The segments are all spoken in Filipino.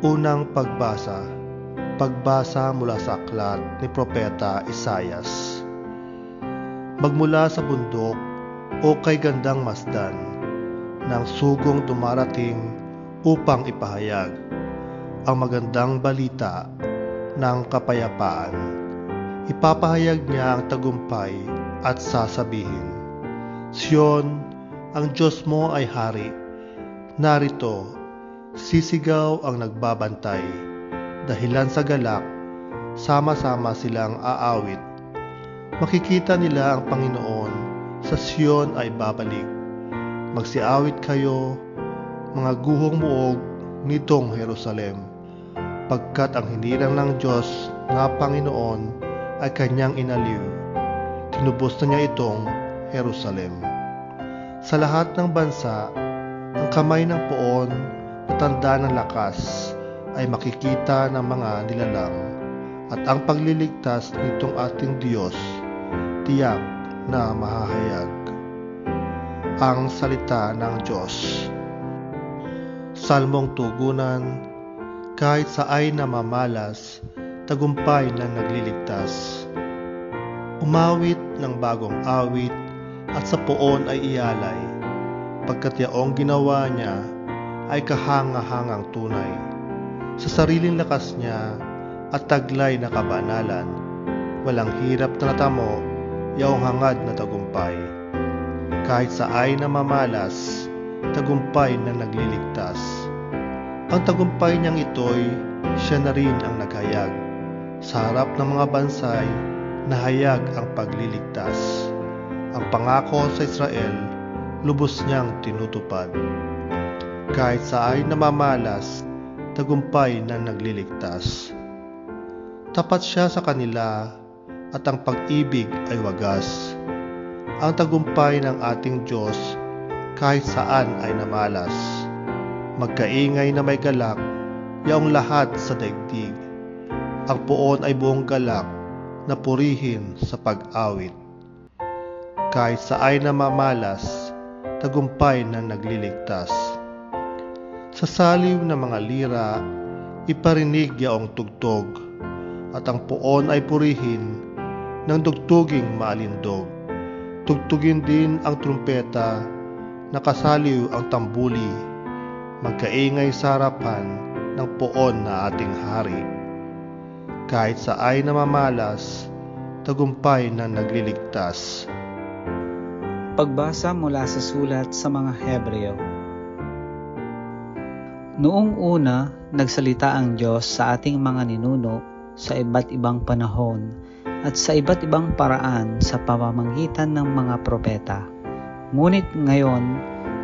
Unang pagbasa mula sa aklat ni Propeta Isaias. Magmula sa bundok o kay gandang masdan, ng sugong dumarating upang ipahayag ang magandang balita ng kapayapaan. Ipapahayag niya ang tagumpay at sasabihin, Sion, ang Diyos mo ay hari. Narito, sisigaw ang nagbabantay. Dahilan sa galak, sama-sama silang aawit. Makikita nila ang Panginoon, sa Sion ay babalik. Magsiawit kayo, mga guhong muog nitong Jerusalem, pagkat ang hinirang ng Diyos na Panginoon ay kanyang inaliw. Tinubos na niya itong Jerusalem. Sa lahat ng bansa, ang kamay ng poon na tanda ng lakas ay makikita ng mga nilalang, at ang pagliligtas nitong ating Diyos tiyak na mahahayag. Ang salita ng Diyos. Salmong tugunan. Kahit saay na mamalas, tagumpay na nagliligtas. Umawit ng bagong awit at sa poon ay ialay, pagkat yaong ginawa niya ay kahanga-hangang tunay. Sa sariling lakas niya at taglay na kabanalan, walang hirap na natamo, yaong hangad na tagumpay. Kahit saay na mamalas, tagumpay na nagliligtas. Ang tagumpay niyang ito'y siya na rin ang naghayag. Sa harap ng mga bansay, nahayag ang pagliligtas. Ang pangako sa Israel, lubos niyang tinutupad. Kahit saay na mamalas, tagumpay na nagliligtas. Tapat siya sa kanila at ang pag-ibig ay wagas. Ang tagumpay ng ating Diyos kahit saan ay namalas. Magkaingay na may galak, yaong lahat sa daigdig. Ang poon ay buong galak na purihin sa pag-awit. Kahit saay na mamalas, tagumpay na nagliligtas. Sa saliw ng mga lira, iparinig yaong tugtog, at ang poon ay purihin ng dugtuging maalindog. Tugtugin din ang trumpeta, nakasaliw ang tambuli, magkaingay sa harapan ng poon na ating hari. Kahit saay na mamalas, tagumpay na nagliligtas. Pagbasa mula sa sulat sa mga Hebreo. Noong una, nagsalita ang Diyos sa ating mga ninuno sa iba't ibang panahon at sa iba't ibang paraan sa pamamagitan ng mga propeta. Ngunit ngayon,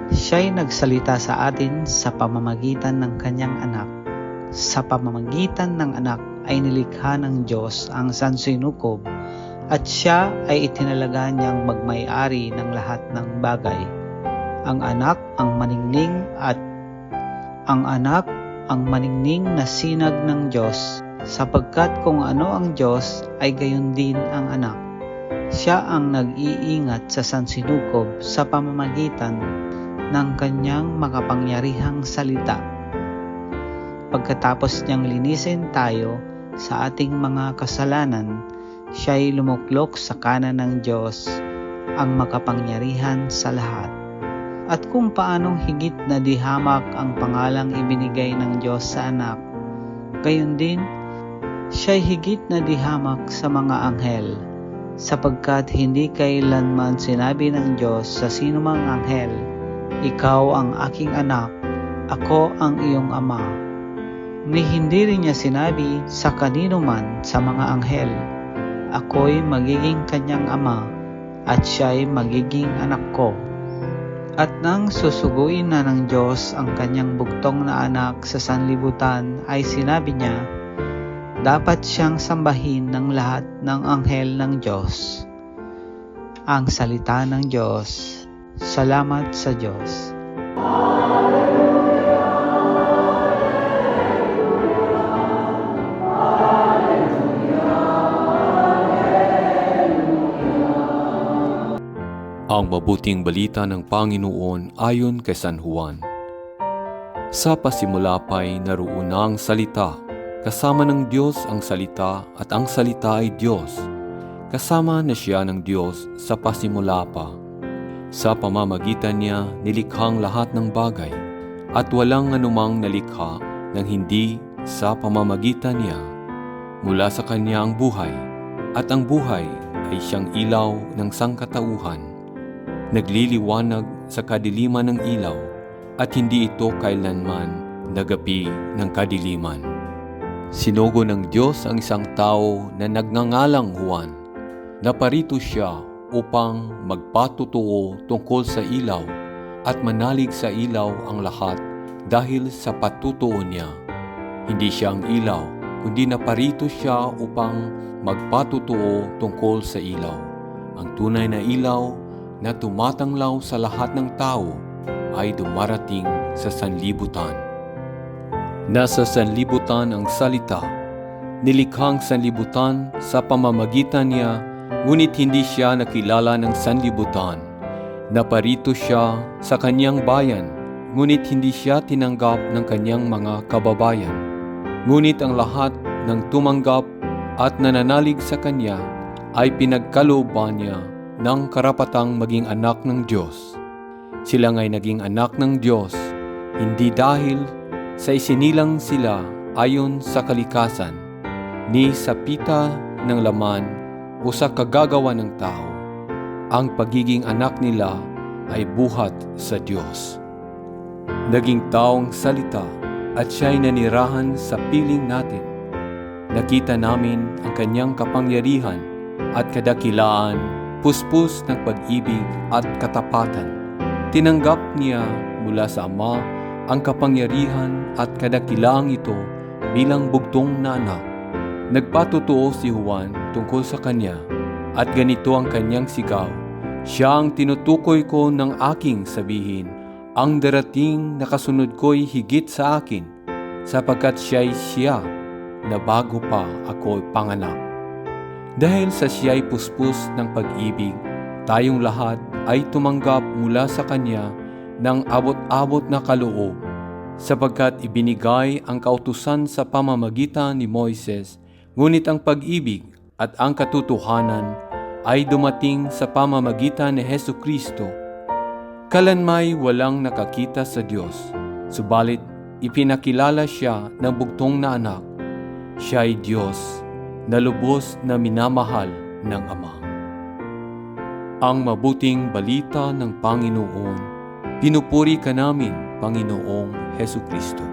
siya'y nagsalita sa atin sa pamamagitan ng kanyang anak. Sa pamamagitan ng anak ay nilikha ng Diyos ang sansinukob, at siya ay itinalaga niyang magmay-ari ng lahat ng bagay. Ang anak ang maningning na sinag ng Diyos, sapagkat kung ano ang Diyos ay gayon din ang anak. Siya ang nag-iingat sa sansinukob sa pamamagitan ng kanyang makapangyarihang salita. Pagkatapos niyang linisin tayo sa ating mga kasalanan, siya'y lumuklok sa kanan ng Diyos, ang makapangyarihan sa lahat. At kung paanong higit na dihamak ang pangalang ibinigay ng Diyos sa anak, gayon din, siya'y higit na dihamak sa mga anghel, sapagkat hindi kailanman sinabi ng Diyos sa sinumang anghel, Ikaw ang aking anak, ako ang iyong ama. Ni hindi rin niya sinabi sa kanino man sa mga anghel, Ako'y magiging kanyang ama, at siya'y magiging anak ko. At nang susuguin na ng Diyos ang kanyang bugtong na anak sa sanlibutan, ay sinabi niya, dapat siyang sambahin ng lahat ng anghel ng Diyos. Ang salita ng Diyos. Salamat sa Diyos. Ang mabuting balita ng Panginoon ayon kay San Juan. Sa pasimula pa'y naroon na ang salita. Kasama ng Diyos ang salita at ang salita ay Diyos. Kasama na siya ng Diyos sa pasimula pa. Sa pamamagitan niya nilikhang lahat ng bagay at walang anumang nalikha nang hindi sa pamamagitan niya. Mula sa kanya ang buhay at ang buhay ay siyang ilaw ng sangkatauhan. Nagliliwanag sa kadiliman ng ilaw at hindi ito kailanman nagapi ng kadiliman. Sinugo ng Diyos ang isang tao na nagngangalang Juan. Naparito siya upang magpatotoo tungkol sa ilaw at manalig sa ilaw ang lahat dahil sa patutuo niya. Hindi siya ang ilaw, kundi naparito siya upang magpatotoo tungkol sa ilaw. Ang tunay na ilaw na tumatanglaw sa lahat ng tao ay dumarating sa sanlibutan. Nasa sanlibutan ang salita. Nilikhang sanlibutan sa pamamagitan niya, ngunit hindi siya nakilala ng sanlibutan. Naparito siya sa kanyang bayan, ngunit hindi siya tinanggap ng kanyang mga kababayan. Ngunit ang lahat ng tumanggap at nananalig sa kanya ay pinagkalooban niya ng karapatang maging anak ng Diyos. Sila nga'y naging anak ng Diyos, hindi dahil sa isinilang sila ayon sa kalikasan, ni sa pita ng laman o sa kagagawa ng tao. Ang pagiging anak nila ay buhat sa Diyos. Naging taong salita at siya'y nanirahan sa piling natin. Nakita namin ang kanyang kapangyarihan at kadakilaan, puspos ng pag-ibig at katapatan. Tinanggap niya mula sa Ama ang kapangyarihan at kadakilaang ito bilang bugtong na anak. Nagpatotoo si Juan tungkol sa kanya at ganito ang kanyang sigaw, "Siya ang tinutukoy ko ng aking sabihin, ang darating na kasunod ko'y higit sa akin, sapagkat siya'y siya na bago pa ako panganak." Dahil sa siya'y puspos ng pag-ibig, tayong lahat ay tumanggap mula sa kanya ng abot-abot na kaloob, sapagkat ibinigay ang kautusan sa pamamagitan ni Moises, ngunit ang pag-ibig at ang katotohanan ay dumating sa pamamagitan ni Hesukristo. Kalanmay walang nakakita sa Diyos, subalit ipinakilala siya ng bugtong na anak. Siya ay Diyos na lubos na minamahal ng Ama. Ang mabuting balita ng Panginoon. Pinupuri ka namin, Panginoong Hesukristo.